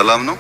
ሰላም ነው።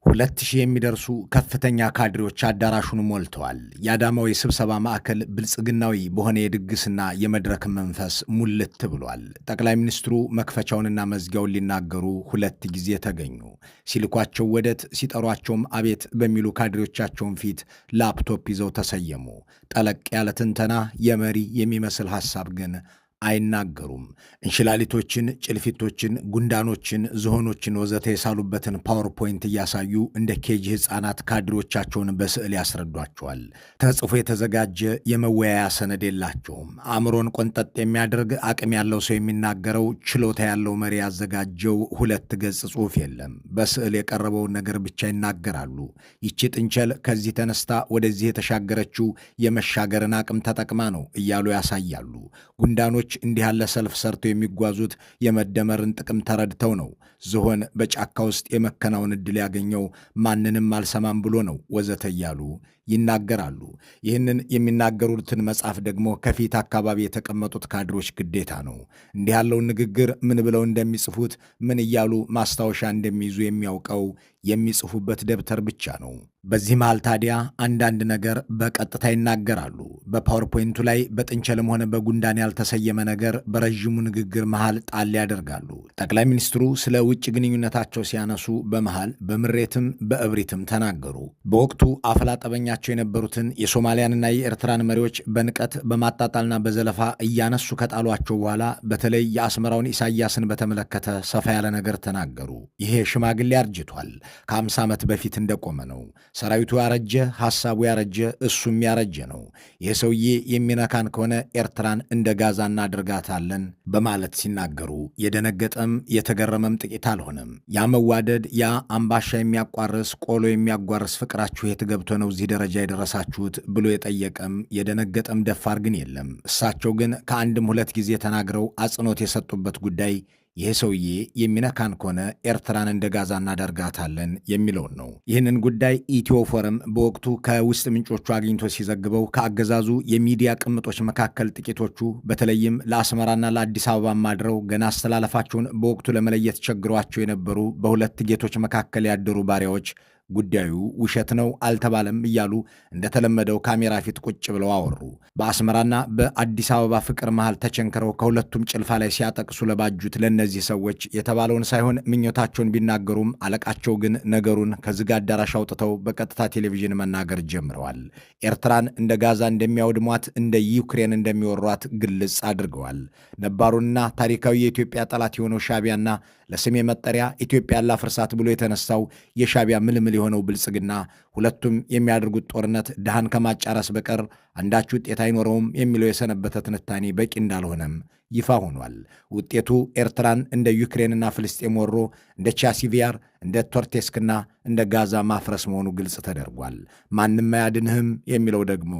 2000 የሚደርሱ ከፍተኛ ካድሬዎች አዳራሹን ሞልተዋል። የአዳማው የስብሰባ ማዕከል ብልጽግናዊ በሆነ የድግስና የመድረክ መንፈስ ሙልት ብሏል። ጠቅላይ ሚኒስትሩ መክፈቻውንና መዝጊያውን ሊናገሩ 2 ጊዜ ተገኙ። ሲልኳቸው ወደት ሲጠሯቸውም አቤት በሚሉ ካድሬዎቻቸውን ፊት ላፕቶፕ ይዘው ተሰየሙ። ጠለቅ ያለ ትንተና የመሪ የሚመስል ሐሳብ ግን አይናገሩም። እንሽላሊቶችን፣ ጭልፊቶችን፣ ጉንዳኖችን፣ ዝሆኖችን ወዘተ የሳሉበትን ፓወርፖይንት እያሳዩ እንደ ኬጂ ሕፃናት ካድሬዎቻቸውን በስዕል ያስረዷቸዋል። ተጽፎ የተዘጋጀ የመወያያ ሰነድ የላቸውም። አእምሮን ቆንጠጥ የሚያደርግ አቅም ያለው ሰው የሚናገረው ችሎታ ያለው መሪ ያዘጋጀው 2 ገጽ ጽሑፍ የለም። በስዕል የቀረበውን ነገር ብቻ ይናገራሉ። ይቺ ጥንቸል ከዚህ ተነስታ ወደዚህ የተሻገረችው የመሻገርን አቅም ተጠቅማ ነው እያሉ ያሳያሉ። ጉንዳኖች እንዲህ ያለ ሰልፍ ሰርተው የሚጓዙት የመደመርን ጥቅም ተረድተው ነው። ዝሆን በጫካ ውስጥ የመከናውን ዕድል ያገኘው ማንንም አልሰማም ብሎ ነው ወዘተ እያሉ ይናገራሉ። ይህንን የሚናገሩትን መጽሐፍ ደግሞ ከፊት አካባቢ የተቀመጡት ካድሮች ግዴታ ነው። እንዲህ ያለውን ንግግር ምን ብለው እንደሚጽፉት ምን እያሉ ማስታወሻ እንደሚይዙ የሚያውቀው የሚጽፉበት ደብተር ብቻ ነው። በዚህ መሃል ታዲያ አንዳንድ ነገር በቀጥታ ይናገራሉ። በፓወርፖይንቱ ላይ በጥንቸልም ሆነ በጉንዳን ያልተሰየመ ነገር በረዥሙ ንግግር መሃል ጣል ያደርጋሉ። ጠቅላይ ሚኒስትሩ ስለ ውጭ ግንኙነታቸው ሲያነሱ በመሃል በምሬትም በእብሪትም ተናገሩ። በወቅቱ አፍላ ጠበኛቸው የነበሩትን የሶማሊያንና የኤርትራን መሪዎች በንቀት በማጣጣልና በዘለፋ እያነሱ ከጣሏቸው በኋላ በተለይ የአስመራውን ኢሳያስን በተመለከተ ሰፋ ያለ ነገር ተናገሩ። ይሄ ሽማግሌ አርጅቷል። ከ50 ዓመት በፊት እንደቆመ ነው። ሰራዊቱ ያረጀ፣ ሐሳቡ ያረጀ፣ እሱም ያረጀ ነው። ይህ ሰውዬ የሚነካን ከሆነ ኤርትራን እንደ ጋዛ እናደርጋታለን በማለት ሲናገሩ የደነገጠም የተገረመም ጥቂት አልሆነም። ያ መዋደድ፣ ያ አምባሻ የሚያቋርስ ቆሎ የሚያጓርስ ፍቅራችሁ የት ገብቶ ነው እዚህ ደረጃ የደረሳችሁት ብሎ የጠየቀም የደነገጠም ደፋር ግን የለም። እሳቸው ግን ከአንድም 2 ጊዜ ተናግረው አጽንኦት የሰጡበት ጉዳይ ይህ ሰውዬ የሚነካን ከሆነ ኤርትራን እንደ ጋዛ እናደርጋታለን የሚለውን ነው። ይህንን ጉዳይ ኢትዮ ፎረም በወቅቱ ከውስጥ ምንጮቹ አግኝቶ ሲዘግበው ከአገዛዙ የሚዲያ ቅምጦች መካከል ጥቂቶቹ በተለይም ለአስመራና ለአዲስ አበባ ማድረው ገና አስተላለፋቸውን በወቅቱ ለመለየት ቸግሯቸው የነበሩ በ2 ጌቶች መካከል ያደሩ ባሪያዎች ጉዳዩ ውሸት ነው አልተባለም እያሉ እንደተለመደው ካሜራ ፊት ቁጭ ብለው አወሩ። በአስመራና በአዲስ አበባ ፍቅር መሃል ተቸንክረው ከሁለቱም ጭልፋ ላይ ሲያጠቅሱ ለባጁት ለእነዚህ ሰዎች የተባለውን ሳይሆን ምኞታቸውን ቢናገሩም አለቃቸው ግን ነገሩን ከዝግ አዳራሽ አውጥተው በቀጥታ ቴሌቪዥን መናገር ጀምረዋል። ኤርትራን እንደ ጋዛ እንደሚያወድሟት፣ እንደ ዩክሬን እንደሚወሯት ግልጽ አድርገዋል። ነባሩንና ታሪካዊ የኢትዮጵያ ጠላት የሆነው ሻዕቢያና ለስሜ መጠሪያ ኢትዮጵያ ላፍርሳት ብሎ የተነሳው የሻዕቢያ ምልምል የሆነው ብልጽግና ሁለቱም የሚያደርጉት ጦርነት ድሃን ከማጫረስ በቀር አንዳች ውጤት አይኖረውም የሚለው የሰነበተ ትንታኔ በቂ እንዳልሆነም ይፋ ሆኗል። ውጤቱ ኤርትራን እንደ ዩክሬንና ፍልስጤም ወሮ እንደ ቻሲቪያር፣ እንደ ቶርቴስክና እንደ ጋዛ ማፍረስ መሆኑ ግልጽ ተደርጓል። ማንም አያድንህም የሚለው ደግሞ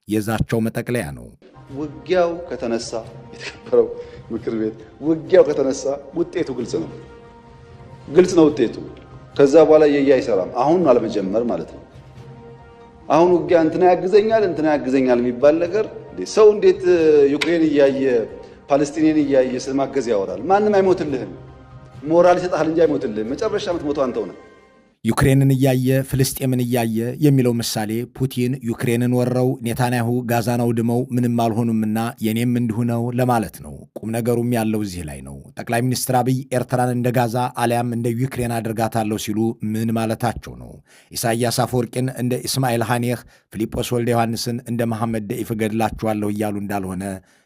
የዛቸው መጠቅለያ ነው። ውጊያው ከተነሳ የተከበረው ምክር ቤት ውጊያው ከተነሳ ውጤቱ ግልጽ ነው ውጤቱ። ከዛ በኋላ አይሰራም። አሁን አለመጀመር ማለት ነው። አሁን ውጊያ እንትና ያግዘኛል የሚባል ነገር ሰው እንዴት ዩክሬን እያየ ፓለስቲንን እያየ ስለማገዝ ያወራል? ማንም አይሞትልህም። ሞራል ይሰጣል እንጂ አይሞትልህም። መጨረሻ የምትሞተው አንተው ነህ። ዩክሬንን እያየ ፍልስጤምን እያየ የሚለው ምሳሌ ፑቲን ዩክሬንን ወረው ኔታንያሁ ጋዛን አውድመው ምንም አልሆኑምና የኔም እንዲሁ ነው ለማለት ነው። ቁም ነገሩም ያለው እዚህ ላይ ነው። ጠቅላይ ሚኒስትር አብይ ኤርትራን እንደ ጋዛ አሊያም እንደ ዩክሬን አድርጋታለሁ ሲሉ ምን ማለታቸው ነው? ኢሳያስ አፈወርቂን እንደ ኢስማኤል ሐኔህ፣ ፊልጶስ ወልደ ዮሐንስን እንደ መሐመድ ደኢፍ እገድላቸዋለሁ እያሉ እንዳልሆነ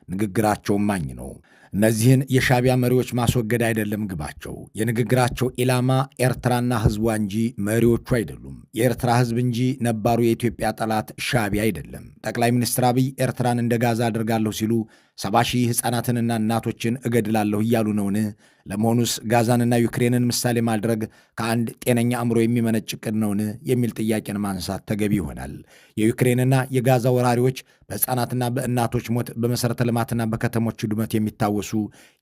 ንግግራቸው ማኝ ነው። እነዚህን የሻዕቢያ መሪዎች ማስወገድ አይደለም ግባቸው። የንግግራቸው ኢላማ ኤርትራና ሕዝቧ እንጂ መሪዎቹ አይደሉም። የኤርትራ ሕዝብ እንጂ ነባሩ የኢትዮጵያ ጠላት ሻዕቢያ አይደለም። ጠቅላይ ሚኒስትር አብይ ኤርትራን እንደ ጋዛ አድርጋለሁ ሲሉ 70 ሺህ ሕፃናትንና እናቶችን እገድላለሁ እያሉ ነውን? ለመሆኑስ ጋዛንና ዩክሬንን ምሳሌ ማድረግ ከአንድ ጤነኛ አእምሮ የሚመነጭ ዕቅድ ነውን? የሚል ጥያቄን ማንሳት ተገቢ ይሆናል። የዩክሬንና የጋዛ ወራሪዎች በሕፃናትና በእናቶች ሞት፣ በመሠረተ ልማትና በከተሞች ውድመት የሚታወሱ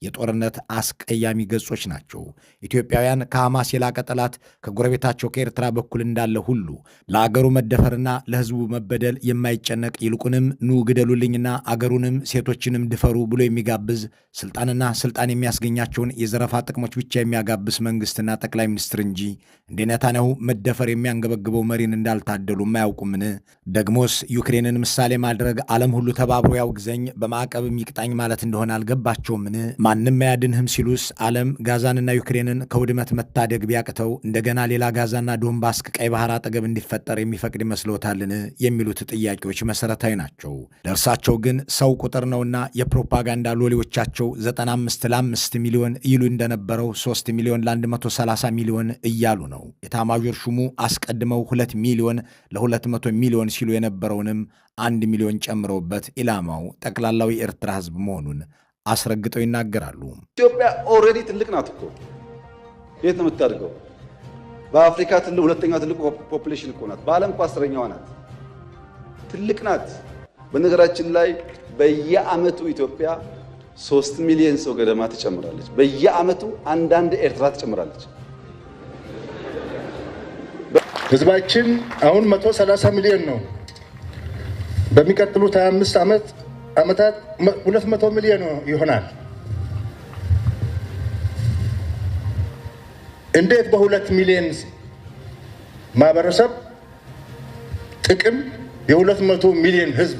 የጦርነት አስቀያሚ ገጾች ናቸው። ኢትዮጵያውያን ከሐማስ የላቀ ጠላት ከጎረቤታቸው ከኤርትራ በኩል እንዳለ ሁሉ ለአገሩ መደፈርና ለሕዝቡ መበደል የማይጨነቅ ይልቁንም ኑ ግደሉልኝና አገሩንም ሴቶችንም ድፈሩ ብሎ የሚጋብዝ ስልጣንና ስልጣን የሚያስገኛቸውን የዘረፋ ጥቅሞች ብቻ የሚያጋብስ መንግስትና ጠቅላይ ሚኒስትር እንጂ እንደ ኔታንያሁ መደፈር የሚያንገበግበው መሪን እንዳልታደሉ የማያውቁምን? ደግሞስ ዩክሬንን ምሳሌ ማድረግ ዓለም ሁሉ ተባብሮ ያውግዘኝ በማዕቀብም ይቅጣኝ ማለት እንደሆነ አልገባቸውምን? ማንም አያድንህም ሲሉስ ዓለም ጋዛንና ዩክሬንን ከውድመት መታደግ ቢያቅተው እንደገና ሌላ ጋዛና ዶንባስ ከቀይ ባህር አጠገብ እንዲፈጠር የሚፈቅድ ይመስሎታልን? የሚሉት ጥያቄዎች መሰረታዊ ናቸው። ለእርሳቸው ግን ሰው ቁጥር ነውና የፕሮፓጋንዳ ሎሌዎቻቸው 95 ለ5 ሚሊዮን ይሉ እንደነበረው 3 ሚሊዮን ለ130 ሚሊዮን እያሉ ነው። የኤታማዦር ሹሙ አስቀድመው 2 ሚሊዮን ለ200 ሚሊዮን ሲሉ የነበረውንም 1 ሚሊዮን ጨምረውበት ኢላማው ጠቅላላው የኤርትራ ሕዝብ መሆኑን አስረግጠው ይናገራሉ። ኢትዮጵያ ኦልሬዲ ትልቅ ናት እኮ። የት ነው የምታድገው? በአፍሪካ ሁለተኛው ትልቁ ፖፑሌሽን እኮ ናት። በዓለም እኮ 10ኛዋ ናት። ትልቅ ናት። በነገራችን ላይ በየዓመቱ ኢትዮጵያ 3 ሚሊዮን ሰው ገደማ ትጨምራለች። በየዓመቱ አንዳንድ ኤርትራ ትጨምራለች። ህዝባችን አሁን 130 ሚሊዮን ነው። በሚቀጥሉት 25 ዓመታት 200 ሚሊዮን ይሆናል። እንዴት በ2 ሚሊዮን ማህበረሰብ ጥቅም የ200 ሚሊዮን ህዝብ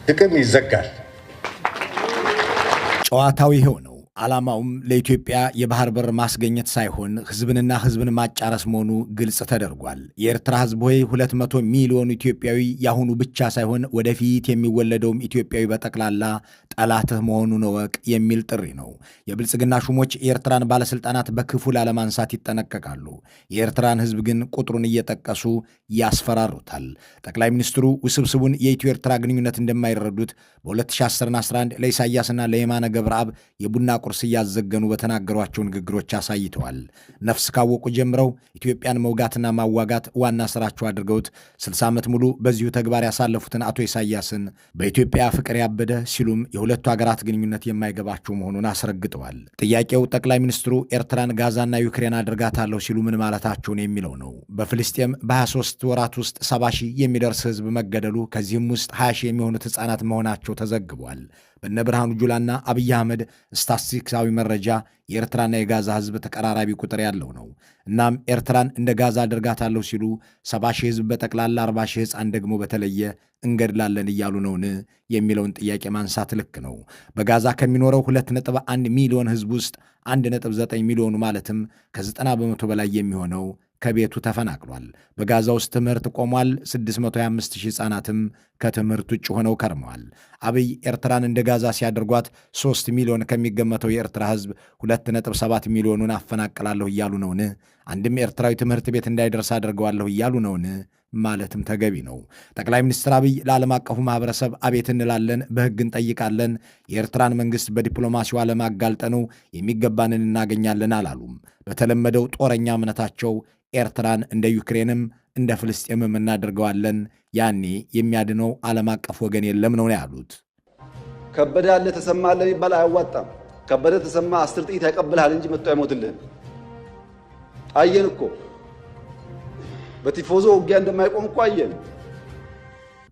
ጥቅም ይዘጋል? ጨዋታው ይሄው ነው። ዓላማውም ለኢትዮጵያ የባህር በር ማስገኘት ሳይሆን ህዝብንና ህዝብን ማጫረስ መሆኑ ግልጽ ተደርጓል። የኤርትራ ህዝብ ሆይ 200 ሚሊዮን ኢትዮጵያዊ ያሁኑ ብቻ ሳይሆን ወደፊት የሚወለደውም ኢትዮጵያዊ በጠቅላላ ጠላትህ መሆኑን እወቅ የሚል ጥሪ ነው። የብልጽግና ሹሞች የኤርትራን ባለሥልጣናት በክፉ ላለማንሳት ይጠነቀቃሉ። የኤርትራን ህዝብ ግን ቁጥሩን እየጠቀሱ ያስፈራሩታል። ጠቅላይ ሚኒስትሩ ውስብስቡን የኢትዮ ኤርትራ ግንኙነት እንደማይረዱት በ2010ና 11 ለኢሳያስና ለየማነ ገብረአብ የቡና ቁርስ እያዘገኑ በተናገሯቸው ንግግሮች አሳይተዋል። ነፍስ ካወቁ ጀምረው ኢትዮጵያን መውጋትና ማዋጋት ዋና ስራቸው አድርገውት 60 ዓመት ሙሉ በዚሁ ተግባር ያሳለፉትን አቶ ኢሳያስን በኢትዮጵያ ፍቅር ያበደ ሲሉም የሁለቱ ሀገራት ግንኙነት የማይገባቸው መሆኑን አስረግጠዋል። ጥያቄው ጠቅላይ ሚኒስትሩ ኤርትራን ጋዛና ዩክሬን አድርጋታለሁ ሲሉ ምን ማለታቸውን የሚለው ነው። በፍልስጤም በ23 ወራት ውስጥ 70 ሺህ የሚደርስ ህዝብ መገደሉ፣ ከዚህም ውስጥ 20 ሺህ የሚሆኑት ሕፃናት መሆናቸው ተዘግቧል። በነ ብርሃኑ ጁላና አብይ አህመድ ስታቲስቲክሳዊ መረጃ የኤርትራና የጋዛ ህዝብ ተቀራራቢ ቁጥር ያለው ነው። እናም ኤርትራን እንደ ጋዛ አድርጋታለሁ ሲሉ 70 ሺህ ህዝብ በጠቅላላ 40 ሺህ ሕፃን ደግሞ በተለየ እንገድላለን እያሉ ነውን የሚለውን ጥያቄ ማንሳት ልክ ነው። በጋዛ ከሚኖረው 2.1 ሚሊዮን ህዝብ ውስጥ 1.9 ሚሊዮኑ ማለትም ከ90 በመቶ በላይ የሚሆነው ከቤቱ ተፈናቅሏል። በጋዛ ውስጥ ትምህርት ቆሟል። 625 ሺህ ሕፃናትም ከትምህርት ውጭ ሆነው ከርመዋል። አብይ ኤርትራን እንደ ጋዛ ሲያደርጓት 3 ሚሊዮን ከሚገመተው የኤርትራ ህዝብ 2.7 ሚሊዮኑን አፈናቅላለሁ እያሉ ነውን? አንድም ኤርትራዊ ትምህርት ቤት እንዳይደርስ አደርገዋለሁ እያሉ ነውን? ማለትም ተገቢ ነው። ጠቅላይ ሚኒስትር አብይ ለዓለም አቀፉ ማህበረሰብ አቤት እንላለን፣ በህግ እንጠይቃለን፣ የኤርትራን መንግስት በዲፕሎማሲው ዓለም አጋልጠነው የሚገባንን እናገኛለን አላሉም። በተለመደው ጦረኛ እምነታቸው ኤርትራን እንደ ዩክሬንም እንደ ፍልስጤምም እናደርገዋለን፣ ያኔ የሚያድነው ዓለም አቀፍ ወገን የለም ነው ያሉት። ከበደ ያለ ተሰማ አለ የሚባል አያዋጣም። ከበደ ተሰማ 10 ጥይት ያቀብልሃል እንጂ መጥቶ አይሞትልህም። አየን እኮ በቲፎዞ ውጊያ እንደማይቆም እኮ አየን።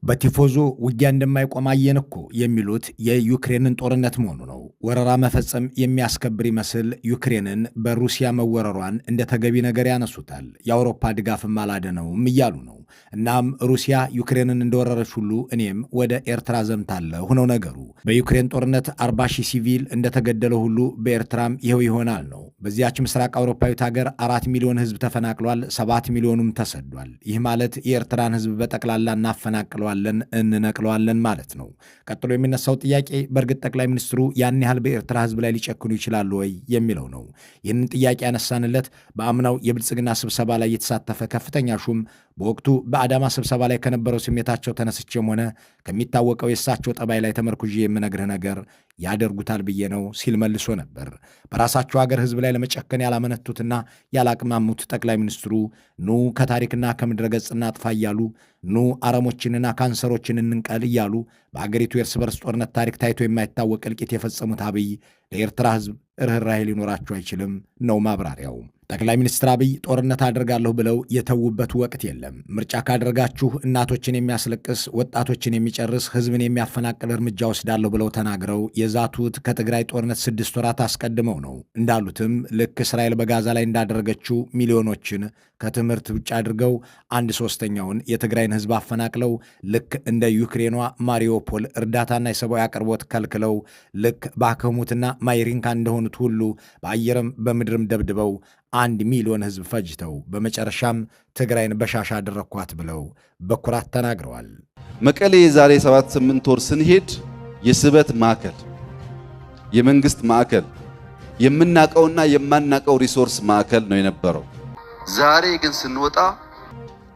በቲፎዞ ውጊያ እንደማይቆም አየን እኮ የሚሉት የዩክሬንን ጦርነት መሆኑ ነው። ወረራ መፈጸም የሚያስከብር ይመስል ዩክሬንን በሩሲያ መወረሯን እንደ ተገቢ ነገር ያነሱታል። የአውሮፓ ድጋፍም አላደነውም እያሉ ነው። እናም ሩሲያ ዩክሬንን እንደወረረች ሁሉ እኔም ወደ ኤርትራ ዘምታለሁ ነው ነገሩ። በዩክሬን ጦርነት 40 ሺህ ሲቪል እንደተገደለ ሁሉ በኤርትራም ይኸው ይሆናል ነው። በዚያች ምስራቅ አውሮፓዊት ሀገር 4 ሚሊዮን ህዝብ ተፈናቅሏል፣ 7 ሚሊዮኑም ተሰዷል። ይህ ማለት የኤርትራን ህዝብ በጠቅላላ እናፈናቅለዋለን፣ እንነቅለዋለን ማለት ነው። ቀጥሎ የሚነሳው ጥያቄ በእርግጥ ጠቅላይ ሚኒስትሩ ያን ያህል በኤርትራ ህዝብ ላይ ሊጨክኑ ይችላሉ ወይ የሚለው ነው። ይህንን ጥያቄ ያነሳንለት በአምናው የብልጽግና ስብሰባ ላይ የተሳተፈ ከፍተኛ ሹም በወቅቱ በአዳማ ስብሰባ ላይ ከነበረው ስሜታቸው ተነስቼም ሆነ ከሚታወቀው የእሳቸው ጠባይ ላይ ተመርኩዤ የምነግርህ ነገር ያደርጉታል ብዬ ነው ሲል መልሶ ነበር። በራሳቸው ሀገር ሕዝብ ላይ ለመጨከን ያላመነቱትና ያላቅማሙት ጠቅላይ ሚኒስትሩ ኑ ከታሪክና ከምድረ ገጽ እናጥፋ እያሉ ኑ አረሞችንና ካንሰሮችን እንንቀል እያሉ በአገሪቱ የእርስ በርስ ጦርነት ታሪክ ታይቶ የማይታወቅ እልቂት የፈጸሙት አብይ ለኤርትራ ሕዝብ ርኅራኄ ሊኖራቸው አይችልም ነው ማብራሪያው። ጠቅላይ ሚኒስትር አብይ ጦርነት አደርጋለሁ ብለው የተዉበት ወቅት የለም። ምርጫ ካደረጋችሁ እናቶችን የሚያስለቅስ ወጣቶችን የሚጨርስ ሕዝብን የሚያፈናቅል እርምጃ ወስዳለሁ ብለው ተናግረው የዛቱት ከትግራይ ጦርነት 6 ወራት አስቀድመው ነው። እንዳሉትም ልክ እስራኤል በጋዛ ላይ እንዳደረገችው ሚሊዮኖችን ከትምህርት ውጭ አድርገው 1/3ኛውን የትግራይን ሕዝብ አፈናቅለው ልክ እንደ ዩክሬኗ ማሪዮፖል እርዳታና የሰብአዊ አቅርቦት ከልክለው ልክ ባክሙትና ማይሪንካ እንደሆኑት ሁሉ በአየርም በምድርም ደብድበው 1 ሚሊዮን ሕዝብ ፈጅተው በመጨረሻም ትግራይን በሻሻ አደረኳት ብለው በኩራት ተናግረዋል። መቀሌ የዛሬ 7-8 ወር ስንሄድ የስበት ማዕከል፣ የመንግስት ማዕከል፣ የምናቀውና የማናቀው ሪሶርስ ማዕከል ነው የነበረው። ዛሬ ግን ስንወጣ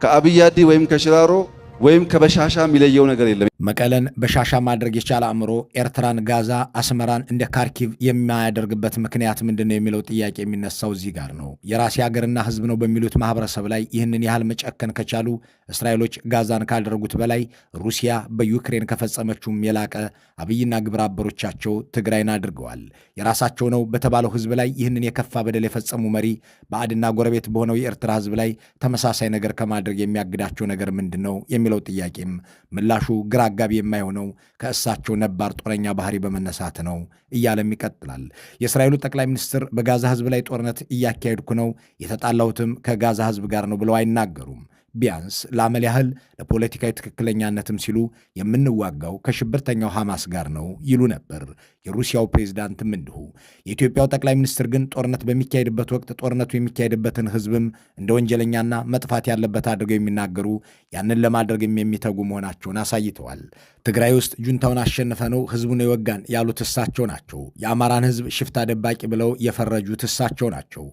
ከአብያዲ ወይም ከሽራሮ ወይም ከበሻሻ የሚለየው ነገር የለም። መቀለን በሻሻ ማድረግ የቻለ አእምሮ ኤርትራን፣ ጋዛ፣ አስመራን እንደ ካርኪቭ የማያደርግበት ምክንያት ምንድን ነው የሚለው ጥያቄ የሚነሳው እዚህ ጋር ነው። የራሴ ሀገርና ሕዝብ ነው በሚሉት ማህበረሰብ ላይ ይህንን ያህል መጨከን ከቻሉ እስራኤሎች ጋዛን ካደረጉት በላይ ሩሲያ በዩክሬን ከፈጸመችውም የላቀ አብይና ግብረ አበሮቻቸው ትግራይን አድርገዋል። የራሳቸው ነው በተባለው ሕዝብ ላይ ይህንን የከፋ በደል የፈጸሙ መሪ ባዕድና ጎረቤት በሆነው የኤርትራ ሕዝብ ላይ ተመሳሳይ ነገር ከማድረግ የሚያግዳቸው ነገር ምንድን ነው የሚለው ጥያቄም ምላሹ ግራ አጋቢ የማይሆነው ከእሳቸው ነባር ጦረኛ ባህሪ በመነሳት ነው እያለም ይቀጥላል። የእስራኤሉ ጠቅላይ ሚኒስትር በጋዛ ሕዝብ ላይ ጦርነት እያካሄድኩ ነው፣ የተጣላሁትም ከጋዛ ሕዝብ ጋር ነው ብለው አይናገሩም። ቢያንስ ለአመል ያህል ለፖለቲካዊ ትክክለኛነትም ሲሉ የምንዋጋው ከሽብርተኛው ሐማስ ጋር ነው ይሉ ነበር። የሩሲያው ፕሬዝዳንትም እንዲሁ። የኢትዮጵያው ጠቅላይ ሚኒስትር ግን ጦርነት በሚካሄድበት ወቅት ጦርነቱ የሚካሄድበትን ሕዝብም እንደ ወንጀለኛና መጥፋት ያለበት አድርገው የሚናገሩ ያንን ለማድረግም የሚተጉ መሆናቸውን አሳይተዋል። ትግራይ ውስጥ ጁንታውን አሸንፈ ነው ሕዝቡን የወጋን ያሉት እሳቸው ናቸው። የአማራን ሕዝብ ሽፍታ ደባቂ ብለው የፈረጁት እሳቸው ናቸው።